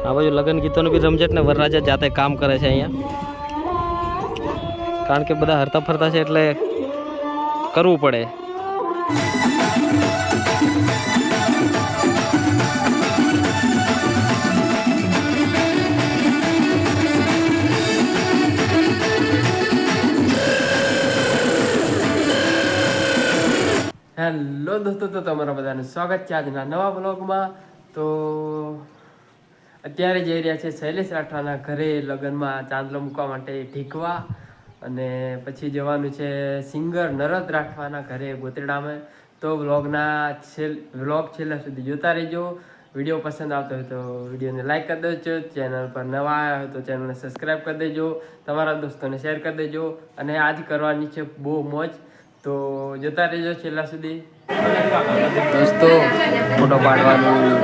આ બાજુ લગ્ન ગીતોનું બી રમઝટ ને વરરાજા જાતે કામ કરે છે અહીંયા, કારણ કે બધા હરતા ફરતા છે એટલે કરવું પડે. હેલો દોસ્તો, તો તમારા બધાનું સ્વાગત છે આજના નવા બ્લોગમાં. તો અત્યારે જઈ રહ્યા છે શૈલેષ રાઠવાના ઘરે લગ્નમાં ચાંદલો મૂકવા માટે ઢીકવા, અને પછી જવાનું છે સિંગર નરદ રાઠવાના ઘરે ગોતરડામાં. તો વ્લોગ છેલ્લા સુધી જોતા રહેજો. વિડીયો પસંદ આવતો હોય તો વિડીયોને લાઈક કરી દેજો, ચેનલ પર નવા આવ્યા હોય તો ચેનલને સબસ્ક્રાઈબ કરી દેજો, તમારા દોસ્તોને શેર કરી દેજો. અને આજ કરવાની છે બહુ મોજ, તો જતા રહેજો છેલ્લા સુધી. દોસ્તો ફોટો પાડવાનું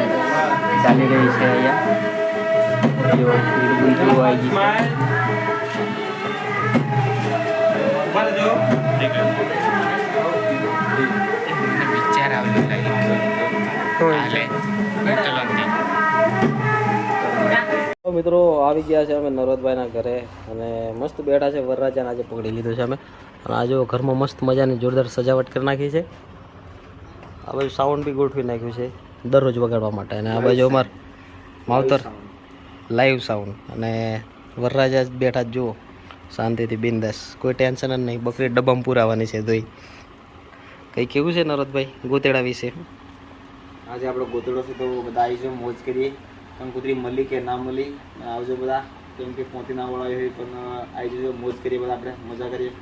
ચાલી રહી છે અહીંયા, જો વિડીયો આવી તો મિત્રો આવી ગયા છે અમે નરોદભાઈના ઘરે, અને મસ્ત બેઠા છે. વરરાજાને આજે પકડી લીધો છે અમે, અને આજે ઘરમાં મસ્ત મજાની જોરદાર સજાવટ કરી નાખી છે. આ બાજુ સાઉન્ડ બી ગોઠવી નાખ્યું છે દરરોજ વગાડવા માટે, અને આ બાજુ અમાર માવતર લાઈવ સાઉન્ડ, અને વરરાજા જ બેઠા જ જુઓ શાંતિથી બિંદાસ, કોઈ ટેન્શન જ નહીં. બકરી ડબ્બામાં પુરાવાની છે. તો કંઈ કેવું છે નરોદભાઈ ગોતેડા વિશે? આજે આપણો ગોતડો છે તો બધા આવીશું, મોજ કરીએ. કંકુતરી મળી કે ના મળી આવજો બધા, કેમ કે પહોંચી ના વળાવી હોય પણ આવી જજો, મોજ કરીએ બધા, આપણે મજા કરીએ.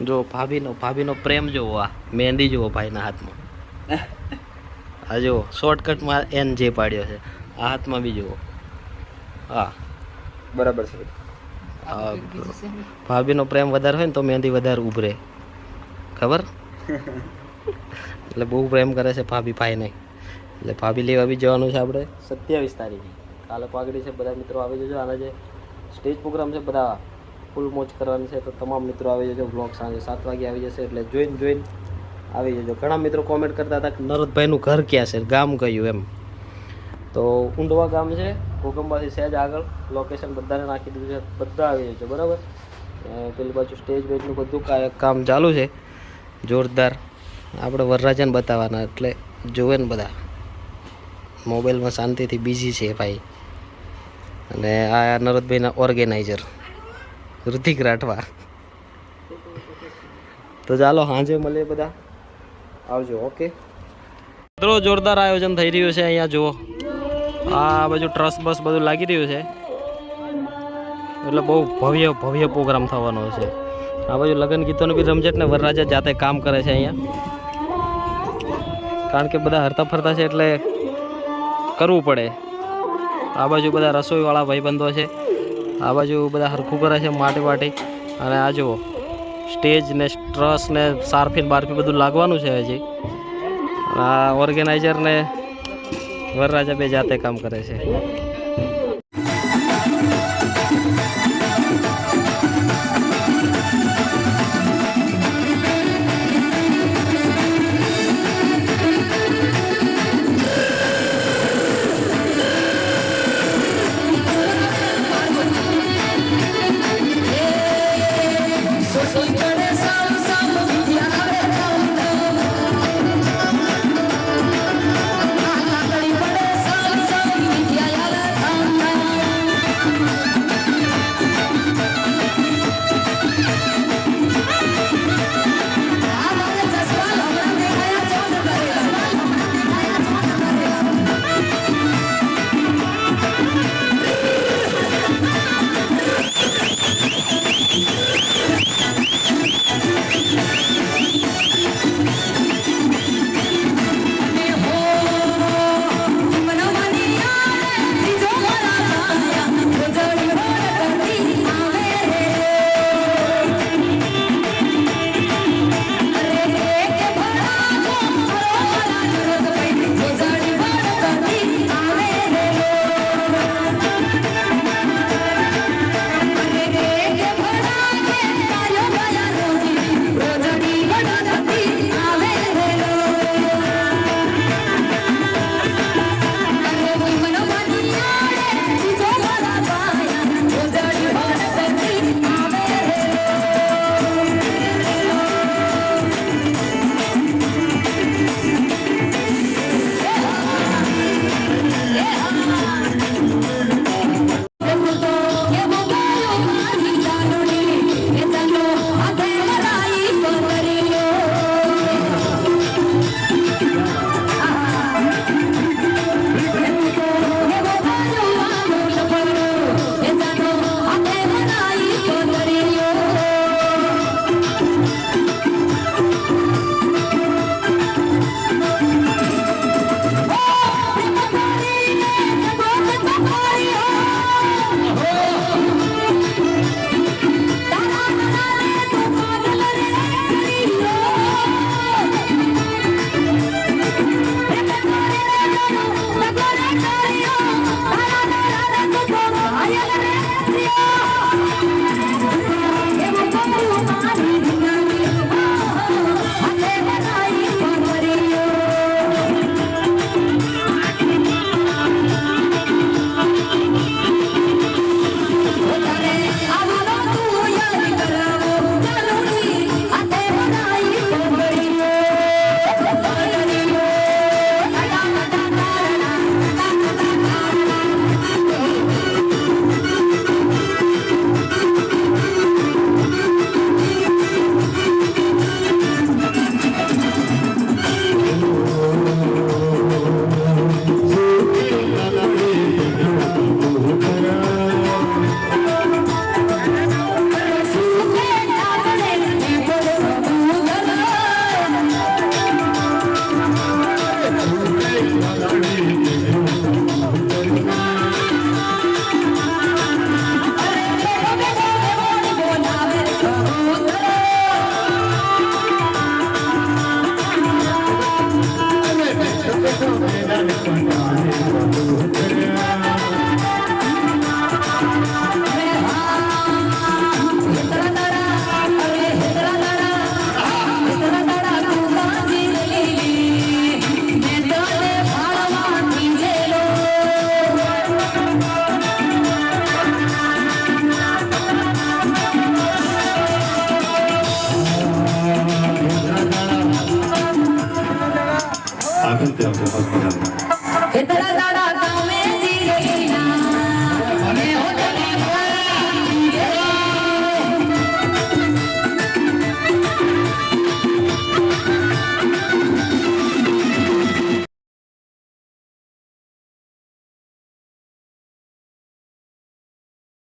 જો ભાભીનો પ્રેમ જોવો, આ મહેંદી જુઓ ભાઈના હાથમાં. આ જુઓ શોર્ટકટમાં એન જે પાડ્યો છે, આ હાથમાં બી જુઓ. હા બરાબર છે. ભાભીનો પ્રેમ વધારે હોય ને તો મહેંદી વધારે ઉભરે, ખબર? એટલે બહુ પ્રેમ કરે છે ભાભી ભાઈને, એટલે ભાભી લેવા બી જવાનું છે આપણે 27 તારીખે. કાલે પાઘડી છે, બધા મિત્રો આવી જજો. આના જે સ્ટેજ પ્રોગ્રામ છે બધા ફૂલ મોજ કરવાની છે, તો તમામ મિત્રો આવી જજો. બ્લોગ સાંજે 7 વાગે આવી જશે, એટલે જોઈને આવી જજો. ઘણા મિત્રો કોમેન્ટ કરતા હતા કે નરોદભાઈનું ઘર ક્યાં છે, ગામ કયું એમ. તો ઊંડવા ગામ છે, કોકંબાથી સહેજ આગળ. લોકેશન બધાને નાખી દીધું છે, બધા આવી જજો બરાબર. પેલી બાજુ સ્ટેજ વેજનું બધું કામ ચાલુ છે જોરદાર. આપણે વરરાજાને બતાવવાના, એટલે જોવે ને બધા. મોબાઈલમાં શાંતિથી બિઝી છે ભાઈ. અને આ નરોદભાઈના ઓર્ગેનાઇઝર ઋતિક રાઠવા. તો ચાલો સાંજે મળીએ બધા, આવજો. ઓકે મિત્રો, જોરદાર આયોજન થઈ રહ્યું છે અહીંયા જુઓ. આ બાજુ ટ્રસ બસ બધું લાગી રહ્યું છે, એટલે બહુ ભવ્ય પ્રોગ્રામ થવાનો છે. આ બાજુ લગ્ન ગીતોનું બી રમઝટ ને વરરાજા જાતે કામ કરે છે અહીંયા, કારણ કે બધા હરતા ફરતા છે એટલે કરવું પડે. આ બાજુ બધા રસોઈવાળા ભાઈબંધો છે, આ બાજુ બધા હરખું કરે છે માટી. અને આ જુઓ સ્ટેજ ને ટ્રસ ને સારફી બારફી બધું લાગવાનું છે હજી. આ ઓર્ગેનાઇઝર ને વરરાજા બે જાતે કામ કરે છે.